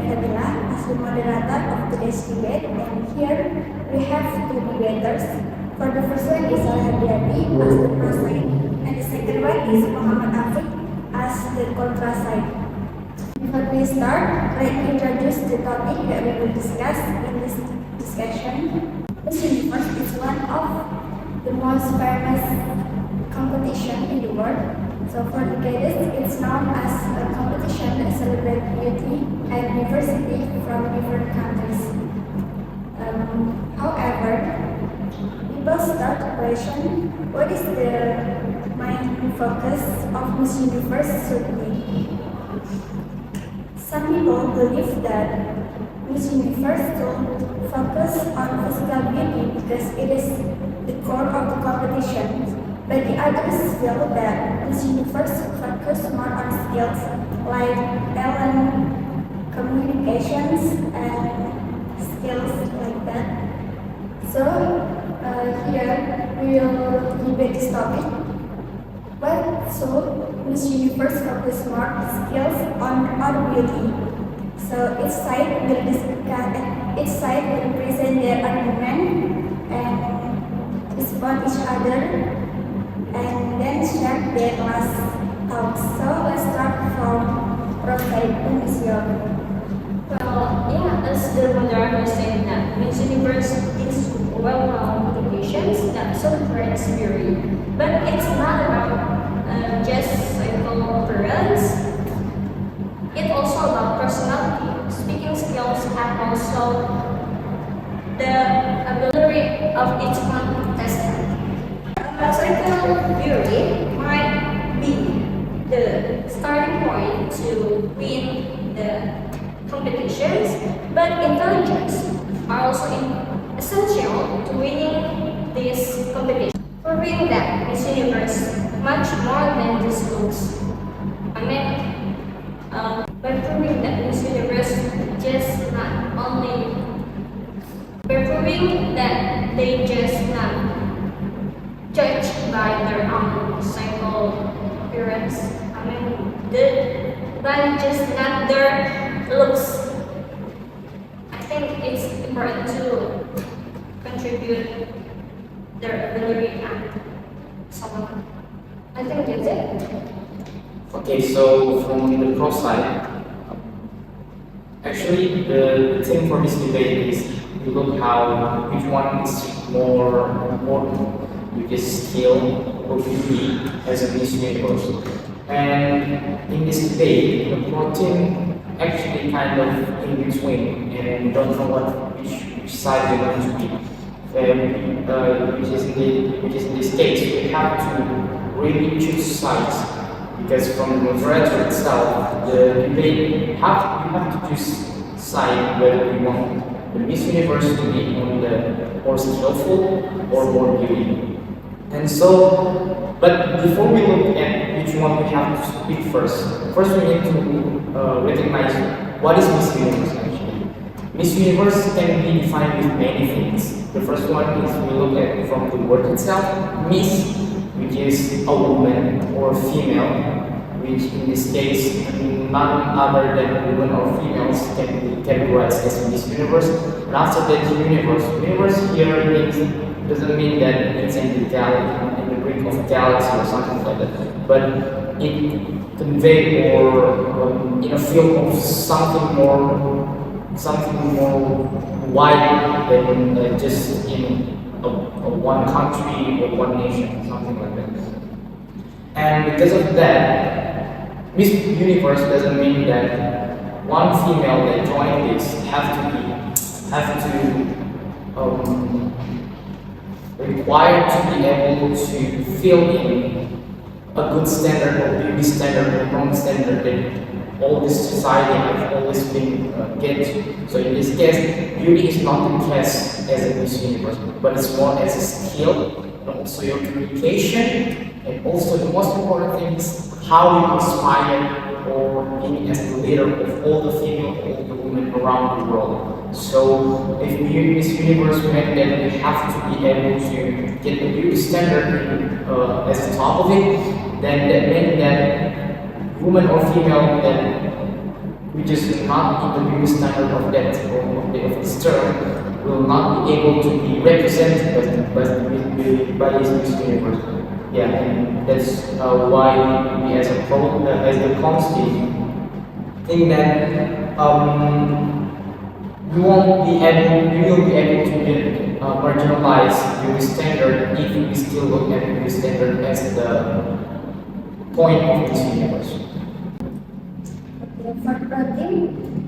Fadila as the moderator of today's debate, and here we have two debaters. For the first one is Al-Hadiati as the pro side, and the second one is Muhammad Afiq as the contra side. Before we start, let me introduce the topic that we will discuss in this discussion. Miss Universe is one of the most famous competition in the world. So for decades, it's known as a competition that celebrates beauty and diversity from different countries. However, people start to question what is the main focus of Miss Universe should be. Some people believe that Miss Universe should focus on physical beauty because it is the core of the competition. But the others feel that Miss Universe focus more on skills like talent, communications, and skills like that. So here we will debate this topic. But so Miss Universe focus more skills on beauty. So each side will discuss, each side will present their argument and respond each other, and then share their last thoughts. So let's start from Prof. Who is your? Well, yeah, as the moderator said that Miss Universe is well-known competitions that celebrates beauty, but it's not about just simple appearance. It's also about personality. Speaking skills have also the ability of each contestant. Physical beauty might be the starting point to win the competitions, but intelligence are also essential to winning this competition. Proving that Miss Universe much more than just looks. By proving that Miss Universe just not only by proving that they just not judged by their own simple appearance. By just not their looks. I think it's important to contribute their ability and someone. I think that's it. Okay, so from the pro side, actually the thing for this debate is to look how which one is more important, which is skill or beauty as a Miss Universe. And in this debate, the pro team actually kind of in between and don't know which side they're going to be. Which is in this case, we have to really choose sides. Because from the moderator itself, the debate, you have to choose side whether you want the Miss Universe to be on the more skillful or more beauty. And so, but before we look at which one we have to speak first we need to recognize what is Miss Universe actually. Miss Universe can be defined with many things. The first one is we look at from the word itself, Miss, which is a woman or female, which in this case none other than women or females can be categorized as Miss Universe. And after that, universe here doesn't mean that it's in the brink of a galaxy or something like that, but it conveys or in a field of something more wide than just in a one country or one nation, something like that. And because of that, Miss Universe doesn't mean that one female that joined this have to required to be able to fill in a good standard or beauty standard or wrong standard that all this society has always been get to. So in this case, beauty is not the case as a Miss Universe, but it's more as a skill and also your communication, and also the most important thing is how you inspire or being as the leader of all the female, all the women around the world. So if Miss Universe meant that we have to be able to get the beauty standard as the top of it, then that meant that woman or female that which is not in the beauty standard of that of this term, will not be able to be represented by this Miss Universe. Yeah, and that's why we as as the community think that we will be able to get marginalize beauty standard if we still look at beauty standard as the point of this universe. For protein,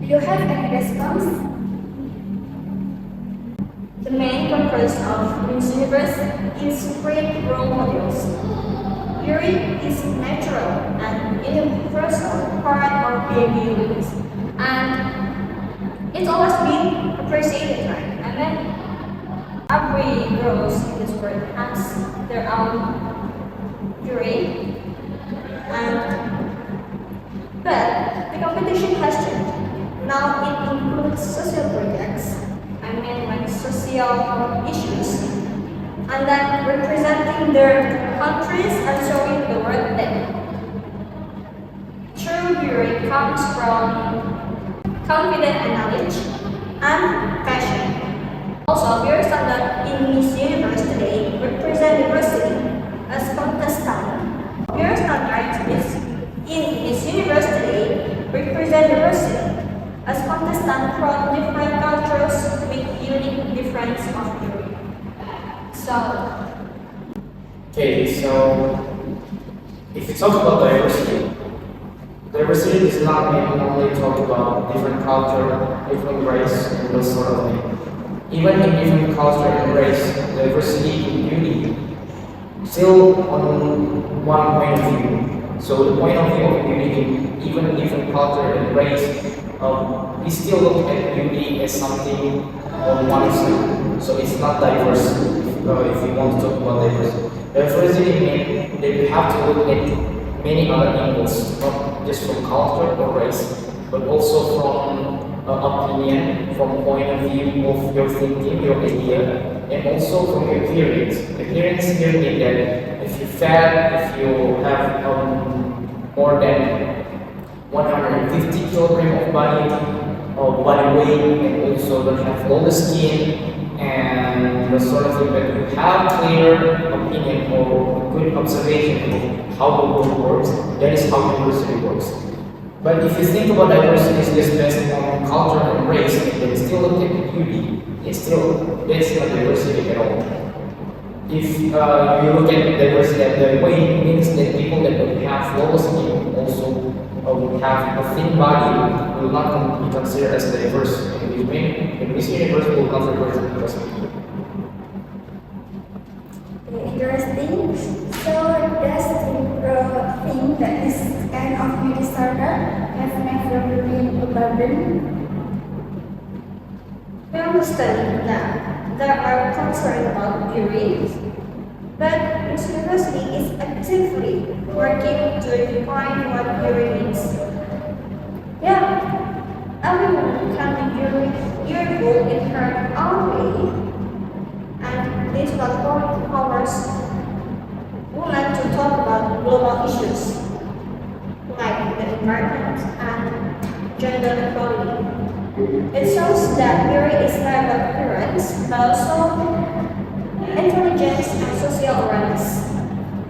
do you have any response? The main purpose of Miss Universe is to create role models. Beauty is natural and universal part of being humans, and it's always been appreciated, right? And then every girls in this world has their own beauty, and but the competition has changed. Now it includes social projects, I mean like social issues, and then representing their countries and showing the world that true beauty comes from confidence and knowledge and passion. Also, beauty standard in Miss Universe today represent diversity as contestant. Beauty standard is in Miss Universe today represent diversity as contestants from different cultures with unique difference of beauty. So, So if you talk about diversity, diversity does not mean only talk about different culture, different race, and those sort of thing. Even in different culture and race, diversity in beauty still on one point of view. So the point of view of beauty in even different culture and race, we still look at beauty as something on one side. So it's not diverse. If you want to talk about diversity, diversity means that you have to look at many other angles, not just from culture or race, but also from opinion, from point of view of your thinking, your idea, and also from your appearance. Appearance here means that if you're fat, if you have more than 150 kilogram of body weight, and also don't have all the skin and the sort of thing, that you have clear opinion or good observation of how the world works. That is how diversity works. But if you think about diversity as just based on culture and race, and then still look at beauty, that's not diversity at all. If you look at diversity that way, it means that people that would have flawless skin also would have a thin body will not be considered as diverse. And which means in this universe will not represent diversity. Interesting. So does the think that this kind of beauty standard have never been a burden? we understand that there are concerns about beauty, but Miss University is actively working to define what beauty means. Yeah, everyone can be beautiful in her own way, and this platform empowers women to talk about global issues like the environment and gender equality. It shows that beauty is not about appearance, but also intelligence and social awareness.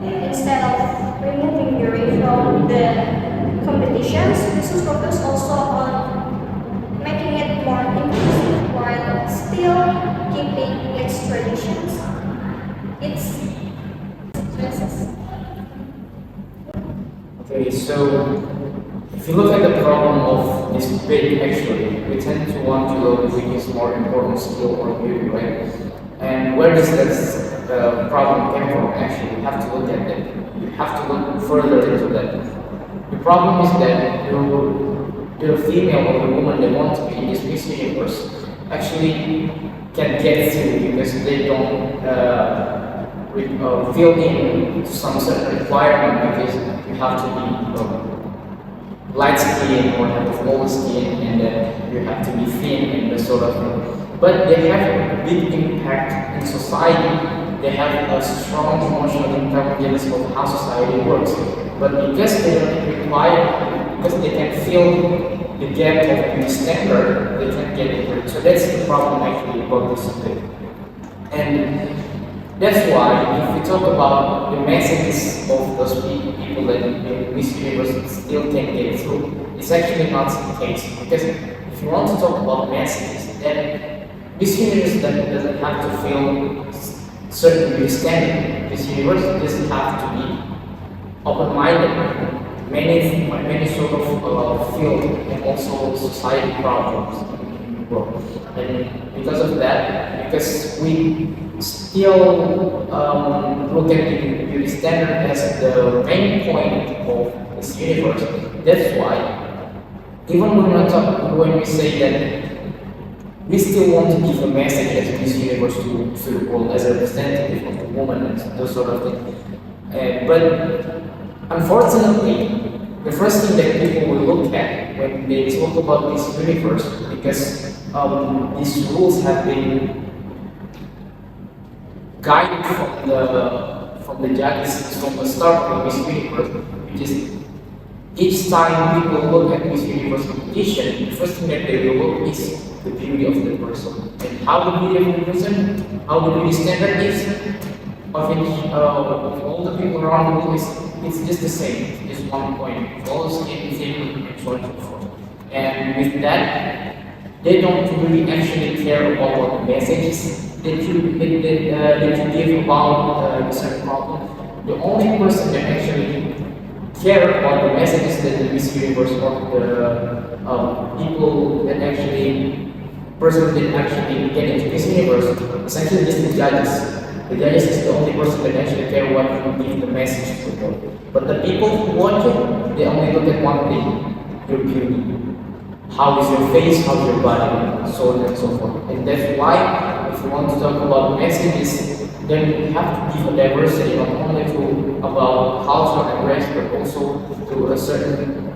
Instead of removing beauty from the competitions, we should focus also on making it more inclusive while still keeping its traditions, its dresses. Okay, so if you look at the problem of this debate, actually, we tend to want to look which is more important, skill or beauty, right? And where does that problem come from? Actually, you have to look at that. You have to look further into that. The problem is that the female or the woman they want to be in this Miss Universe actually can get through because they don't fill in some certain requirement because you have to be light skin or have a flawed skin, and then you have to be thin and the sort of thing. But they have a big impact in society. They have a strong emotional intelligence of how society works. But because they don't require because they can feel the gap of beauty standard, they can get it. So that's the problem actually about this topic. And that's why if we talk about the messages of those people that Miss Universe still can get through, it's actually not the case. Because if you want to talk about messages, then Miss Universe doesn't have to feel certain beauty standard. Miss Universe doesn't have to be open-minded. Many sort of field and also society problems in the world. And because of that, because we still look at the beauty standard as the main point of this universe, that's why even when we say that we still want to give a message as Miss Universe to the world as a representative of the woman and those sort of things. But unfortunately, the first thing that people will look at when they talk about this universe, because these rules have been guided from the judges from the start of Miss Universe, which is each time people look at Miss Universe competition, the first thing that they will look is the beauty of the person and how the beauty of the person, how the beauty standard is of all the people around the world it's just the same, it's just one point. All skin, thin, and so on and so forth. And with that, they don't really actually care about what the messages that you give about the certain problem. The only person that actually care about the messages that the Miss Universe or the people that actually person that actually get into Miss Universe is actually just the judges. The judges is the only person that actually care what you give the message to them. But the people who watch it, they only look at one thing, your beauty. How is your face, how's your body, so on and so forth. And that's why, if you want to talk about messages, then we have to give a diversity not only to about culture and race, but also to a certain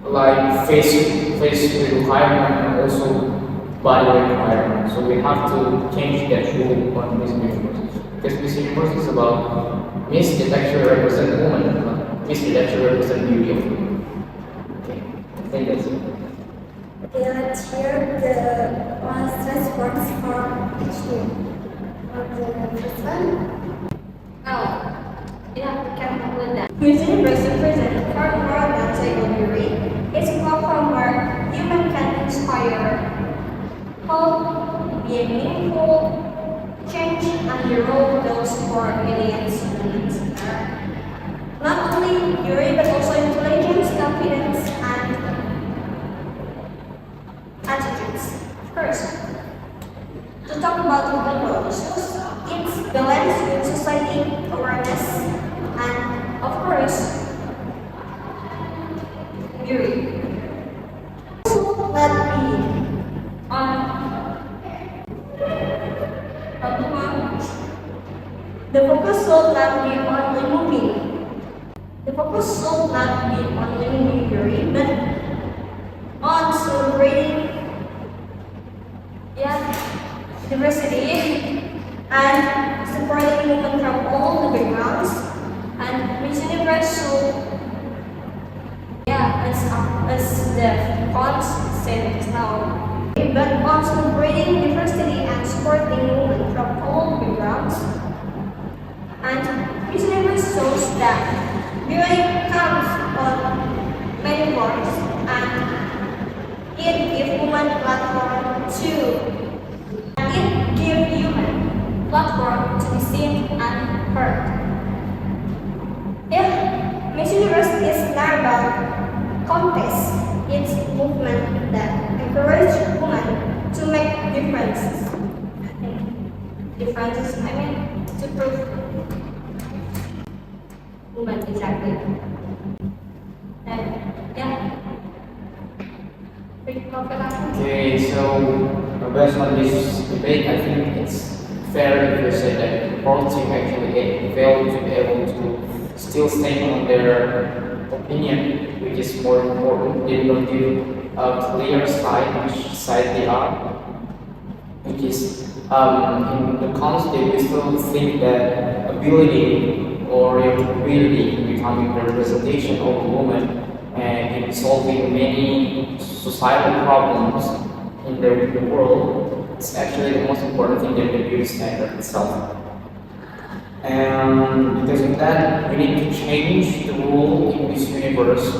like face requirement and also body requirement. So we have to change that rule on Miss Universe. Because Miss Universe is about Miss that actually represent woman, not Miss that actually represent beauty of women. Okay, I think that's it. Okay, let's hear the honest response from each team. The first one. Yeah, we can conclude that. Miss Universe represents far more than psycho beauty. It's a platform where human can inspire hope, be meaningful, change, and hero those for millions and millions. Not only beauty, but also intelligence, confidence, and attitudes. First, to talk about global issues, it's balance with society, awareness, and of course, beauty. Also, let be the focus should not be on removing. The focus should not be on removing beauty, but on celebrating, diversity and supporting women from all the backgrounds. And Miss Universe should, as the fonts said just now, but on celebrating diversity and supporting women from all backgrounds. And Miss Universe shows that beauty comes on many forms, and it gives women platform to be seen and heard. Miss Universe is not about contest, it's movement that encourages women to make differences. To prove women exactly. And Okay, so based on this debate, I think it's fair if you say that both teams actually failed to be able to still stand on their opinion, which is more important. They don't give a clear side, which side they are, which is in the cons, they still think that ability or your ability becoming the representation of a woman and in solving many societal problems in the world, it's actually the most important thing than the beauty standard itself. And because of that, we need to change the rule in this universe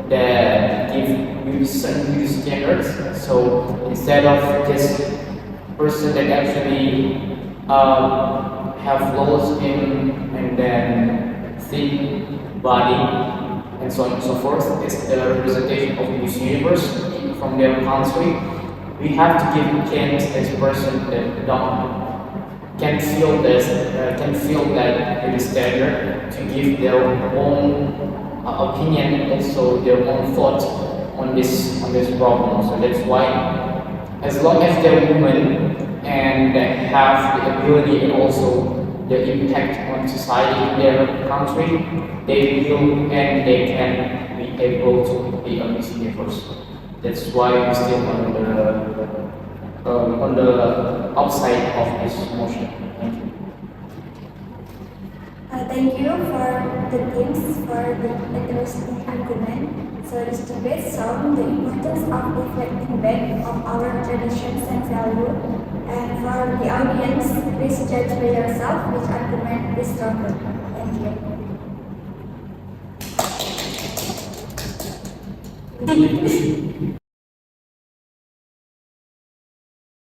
that give certain beauty standards. So instead of just person that actually have flawless skin and then thin body and so on and so forth, it's the representation of this universe from their country. We have to give a chance as a person that can feel this, can feel that it is standard to give their own opinion, also their own thought on this problem. So that's why, as long as they're women and have the ability and also the impact on society in their country, they will and they can be able to be a Miss Universe. That's why we're still on the outside of this motion. Thank you. Thank you for the teams for the interesting argument. So this debate shows the importance of reflecting back of our traditions and value. And for the audience, please judge for yourself which argument is stronger. Thank you.